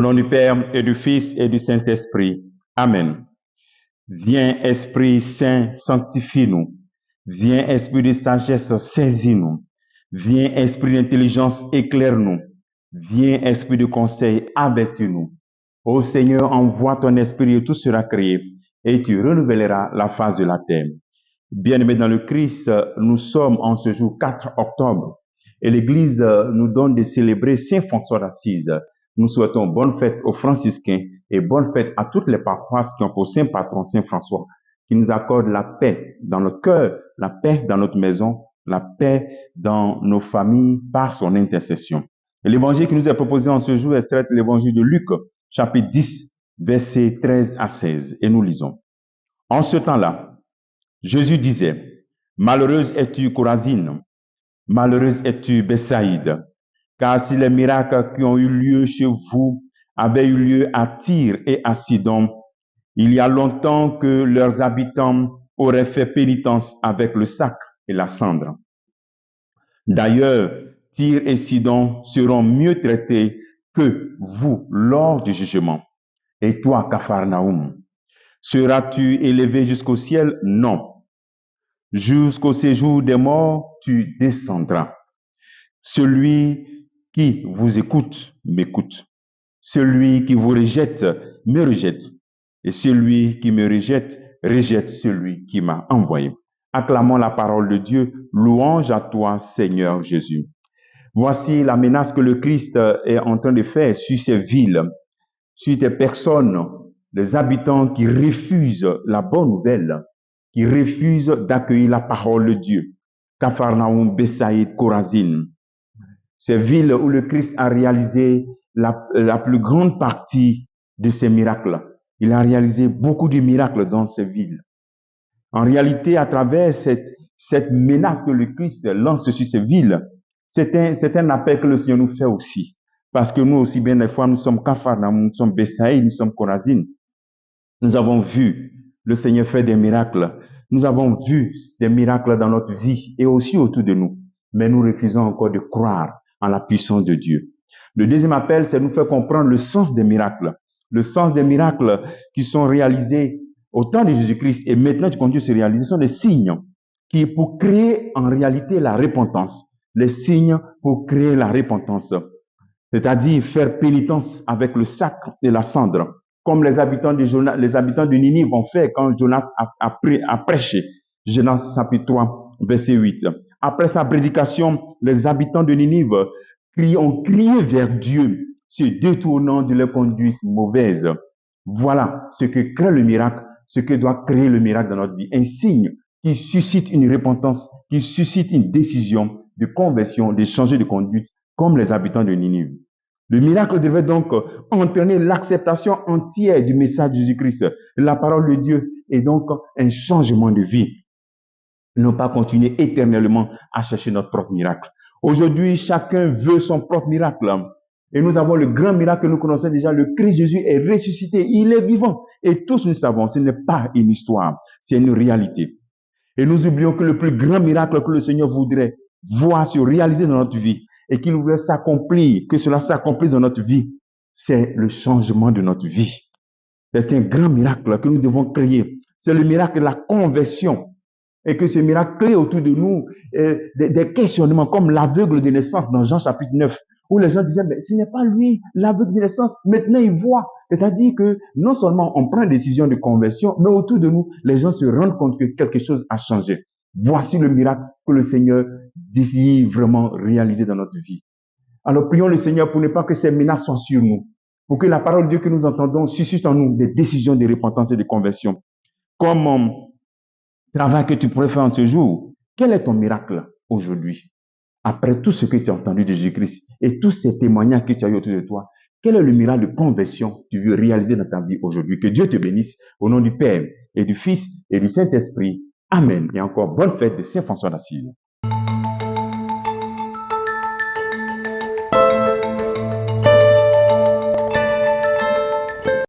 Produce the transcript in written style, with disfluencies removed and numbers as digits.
nom du Père et du Fils et du Saint-Esprit. Amen. Viens, Esprit Saint, sanctifie-nous. Viens, Esprit de sagesse, saisis-nous. Viens, Esprit d'intelligence, éclaire-nous. Viens, Esprit de conseil, avertis-nous. Ô Seigneur, envoie ton Esprit et tout sera créé, et tu renouvelleras la face de la terre. Bien-aimés dans le Christ, nous sommes en ce jour 4 octobre, et l'Église nous donne de célébrer Saint François d'Assise. Nous souhaitons bonne fête aux franciscains et bonne fête à toutes les paroisses qui ont pour saint patron Saint François, qui nous accorde la paix dans notre cœur, la paix dans notre maison, la paix dans nos familles par son intercession. Et l'évangile qui nous est proposé en ce jour est certes l'évangile de Luc, chapitre 10, versets 13 à 16. Et nous lisons. En ce temps-là, Jésus disait, « Malheureuse es-tu, Chorazine, malheureuse es-tu, Bethsaïde, car si les miracles qui ont eu lieu chez vous avaient eu lieu à Tyr et à Sidon, il y a longtemps que leurs habitants auraient fait pénitence avec le sac et la cendre. D'ailleurs, Tyr et Sidon seront mieux traités que vous lors du jugement. Et toi, Capharnaüm, seras-tu élevé jusqu'au ciel? Non. Jusqu'au séjour des morts, tu descendras. Celui qui vous écoute, m'écoute. Celui qui vous rejette, me rejette. Et celui qui me rejette, rejette celui qui m'a envoyé. Acclamons la parole de Dieu. Louange à toi, Seigneur Jésus. Voici la menace que le Christ est en train de faire sur ces villes, sur des personnes, des habitants qui refusent la bonne nouvelle, qui refusent d'accueillir la parole de Dieu. Capharnaüm, Bethsaïde, Chorazine. Ces villes où le Christ a réalisé la plus grande partie de ses miracles. Il a réalisé beaucoup de miracles dans ces villes. En réalité, à travers cette menace que le Christ lance sur ces villes, c'est un appel que le Seigneur nous fait aussi. Parce que nous aussi, bien des fois, nous sommes Capharnaüm, nous sommes Bethsaïde, nous sommes Chorazine. Nous avons vu le Seigneur faire des miracles. Nous avons vu ces miracles dans notre vie et aussi autour de nous. Mais nous refusons encore de croire en la puissance de Dieu. Le deuxième appel, c'est de nous faire comprendre le sens des miracles. Le sens des miracles qui sont réalisés au temps de Jésus-Christ et maintenant qui continuent de se réaliser sont des signes qui, pour créer en réalité la repentance, les signes pour créer la repentance, c'est-à-dire faire pénitence avec le sac et la cendre, comme les habitants de Ninive ont fait quand Jonas a prêché. Jonas chapitre 3, verset 8. Après sa prédication, les habitants de Ninive ont crié vers Dieu, se détournant de leurs conduites mauvaises. Voilà ce que crée le miracle, ce que doit créer le miracle dans notre vie. Un signe qui suscite une repentance, qui suscite une décision de conversion, de changer de conduite, comme les habitants de Ninive. Le miracle devait donc entraîner l'acceptation entière du message de Jésus-Christ, la parole de Dieu, et donc un changement de vie. Ne pas continuer éternellement à chercher notre propre miracle. Aujourd'hui, chacun veut son propre miracle. Et nous avons le grand miracle que nous connaissons déjà, le Christ Jésus est ressuscité, il est vivant. Et tous nous savons, ce n'est pas une histoire, c'est une réalité. Et nous oublions que le plus grand miracle que le Seigneur voudrait voir se réaliser dans notre vie, et qu'il voudrait s'accomplir, que cela s'accomplisse dans notre vie, c'est le changement de notre vie. C'est un grand miracle que nous devons créer. C'est le miracle de la conversion. Et que ce miracle crée autour de nous des questionnements comme l'aveugle de naissance dans Jean chapitre 9, où les gens disaient, mais ce n'est pas lui, l'aveugle de naissance, maintenant il voit. C'est-à-dire que non seulement on prend une décision de conversion, mais autour de nous, les gens se rendent compte que quelque chose a changé. Voici le miracle que le Seigneur désire vraiment réaliser dans notre vie. Alors prions le Seigneur pour ne pas que ces menaces soient sur nous, pour que la parole de Dieu que nous entendons suscite en nous des décisions de repentance et de conversion. Comme travail que tu pourrais faire en ce jour, quel est ton miracle aujourd'hui? Après tout ce que tu as entendu de Jésus-Christ et tous ces témoignages que tu as eu autour de toi, quel est le miracle de conversion que tu veux réaliser dans ta vie aujourd'hui? Que Dieu te bénisse au nom du Père et du Fils et du Saint-Esprit. Amen. Et encore bonne fête de Saint François d'Assise.